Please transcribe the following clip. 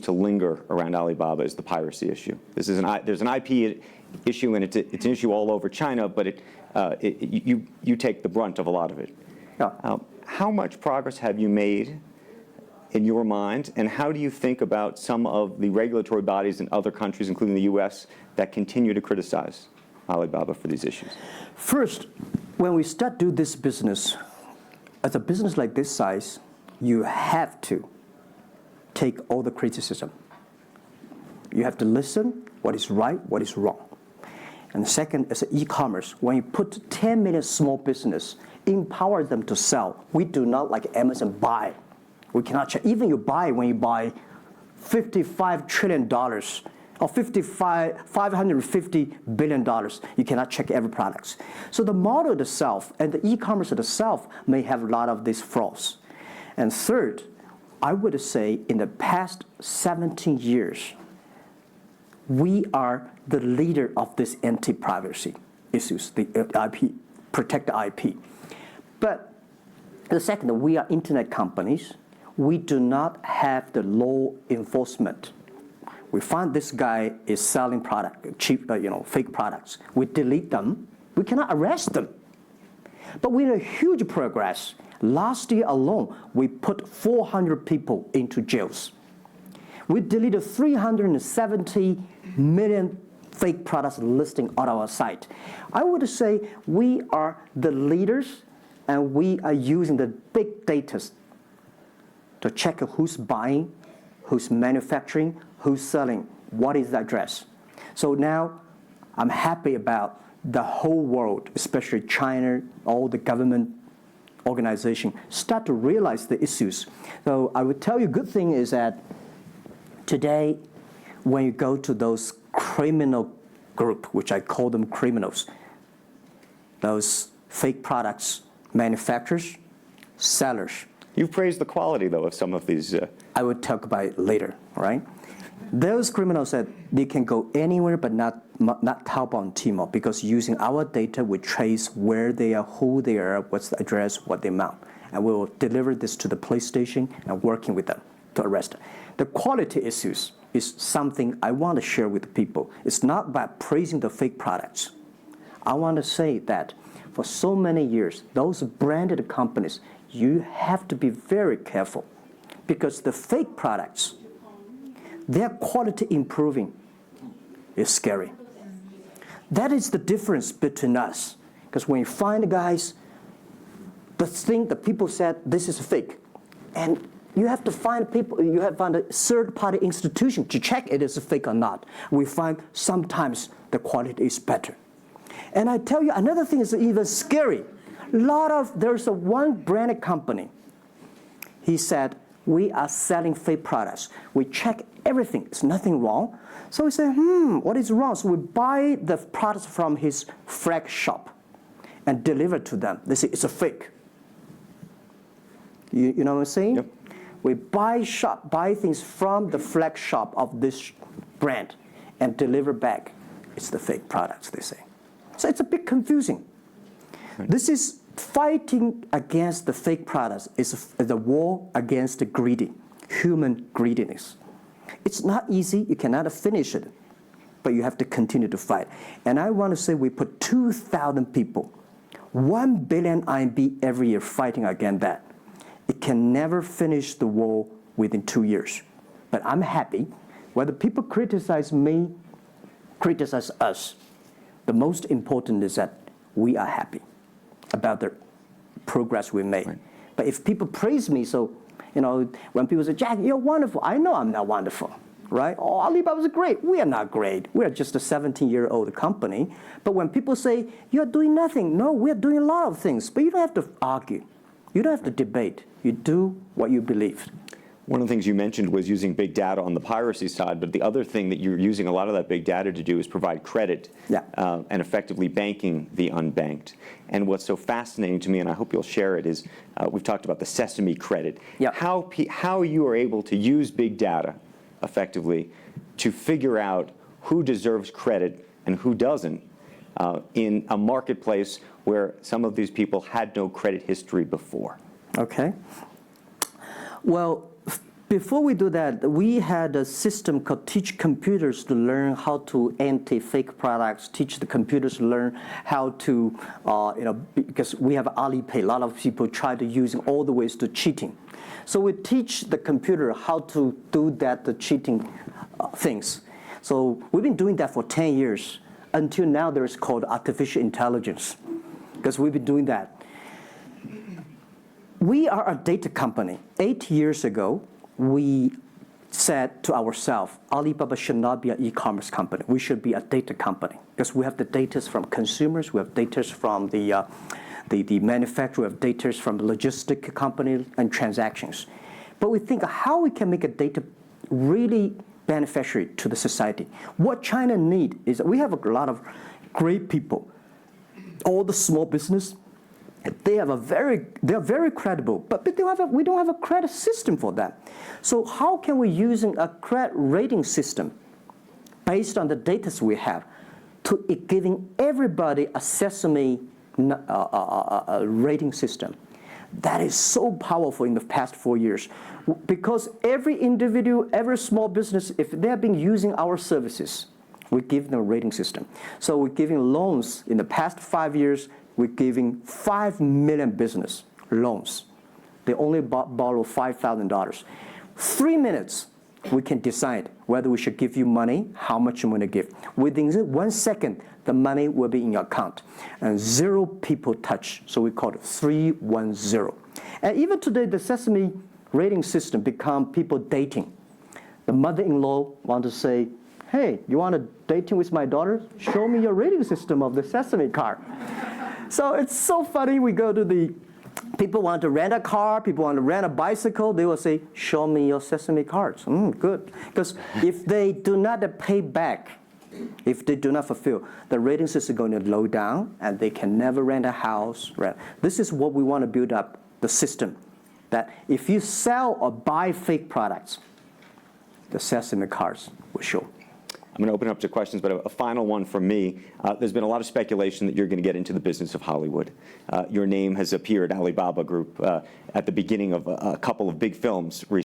to linger around Alibaba is the piracy issue. There's an IP issue, and it's an issue all over China, but you take the brunt of a lot of it. Yeah. How much progress have you made in your mind, and how do you think about some of the regulatory bodies in other countries, including the U.S., that continue to criticize Alibaba for these issues? First, when we start do this business, as a business like this size, you have to take all the criticism. You have to listen what is right, what is wrong. And second, as an e-commerce, when you put 10 million small business, empower them to sell. We do not like Amazon buy. We cannot check. Even when you buy $55 trillion or $550 billion, you cannot check every product. So the model itself and the e-commerce itself may have a lot of these flaws. And third, I would say in the past 17 years, we are the leader of this anti-piracy issues, the IP, protect the IP. But the second, we are internet companies. We do not have the law enforcement. We find this guy is selling cheap, fake products. We delete them. We cannot arrest them. But we made huge progress. Last year alone, we put 400 people into jails. We deleted 370 million fake products listing on our site. I would say we are the leaders, and we are using the big data to check who's buying, who's manufacturing, who's selling, what is the address. So now I'm happy about the whole world, especially China, all the government organization, start to realize the issues. So I would tell you, good thing is that today, when you go to those criminal group, which I call them criminals, those fake products, manufacturers, sellers. You've praised the quality, though, of some of these. I would talk about it later, right? Those criminals said they can go anywhere but not Taobao and Tmall, because using our data, we trace where they are, who they are, what's the address, what the amount. And we will deliver this to the police station and working with them to arrest them. The quality issues is something I want to share with people. It's not about praising the fake products. I want to say that for so many years, those branded companies, you have to be very careful, because the fake products, their quality improving is scary. That is the difference between us. Because when you find the guys, the people said this is fake, and you have to find people, you have to find a third-party institution to check it is fake or not. We find sometimes the quality is better. And I tell you, another thing is even scary. There's one branded company. He said, we are selling fake products. We check everything. There's nothing wrong. So we say, what is wrong? So we buy the products from his flag shop and deliver to them. They say, it's a fake. You know what I'm saying? Yep. We buy things from the flag shop of this brand and deliver back. It's the fake products, they say. So it's a bit confusing. Right. This is fighting against the fake products is the war against the human greediness. It's not easy. You cannot finish it, but you have to continue to fight. And I want to say we put 2,000 people, 1 billion RMB every year fighting against that. It can never finish the war within 2 years. But I'm happy. Whether people criticize me, criticize us, the most important is that we are happy about the progress we made. Right. But if people praise me, so, when people say, Jack, you're wonderful, I know I'm not wonderful, right? Oh, Alibaba's great. We are not great. We are just a 17-year-old company. But when people say, you're doing nothing, no, we're doing a lot of things. But you don't have to argue. You don't have to debate. You do what you believe. One of the things you mentioned was using big data on the piracy side, but the other thing that you're using a lot of that big data to do is provide credit and effectively banking the unbanked. And what's so fascinating to me, and I hope you'll share it, is we've talked about the Sesame credit. Yep. How you are able to use big data effectively to figure out who deserves credit and who doesn't in a marketplace where some of these people had no credit history before. Okay. Well, Before we do that, we had a system called Teach Computers to learn how to anti-fake products, teach the computers to learn how to, because we have Alipay, a lot of people try to use all the ways to cheating. So we teach the computer how to do that, the cheating things. So we've been doing that for 10 years. Until now, there's called artificial intelligence, because we've been doing that. We are a data company. 8 years ago, we said to ourselves, Alibaba should not be an e-commerce company. We should be a data company, because we have the data from consumers, we have data from the manufacturer, we have data from the logistic company and transactions. But we think how we can make a data really beneficiary to the society. What China needs is that we have a lot of great people. All the small business, they are very credible, but we don't have a credit system for that. So how can we use a credit rating system based on the data we have to giving everybody a Sesame rating system? That is so powerful in the past 4 years, because every individual, every small business, if they have been using our services, we give them a rating system. So we're giving loans in the past 5 years. We're giving 5 million business loans. They only borrow $5,000. 3 minutes, we can decide whether we should give you money, how much you want to give. Within 1 second, the money will be in your account. And 0 people touch, so we call it 310. And even today, the Sesame rating system become people dating. The mother-in-law want to say, hey, you want to dating with my daughter? Show me your rating system of the Sesame card. So it's so funny. We go to the people want to rent a car, people want to rent a bicycle. They will say, show me your Sesame cards. Good. Because if they do not pay back, if they do not fulfill, the rating system is going to low down, and they can never rent a house. This is what we want to build up, the system, that if you sell or buy fake products, the Sesame cards will show. I'm going to open up to questions, but a final one from me. There's been a lot of speculation that you're going to get into the business of Hollywood. Your name has appeared, Alibaba Group, at the beginning of a couple of big films recently.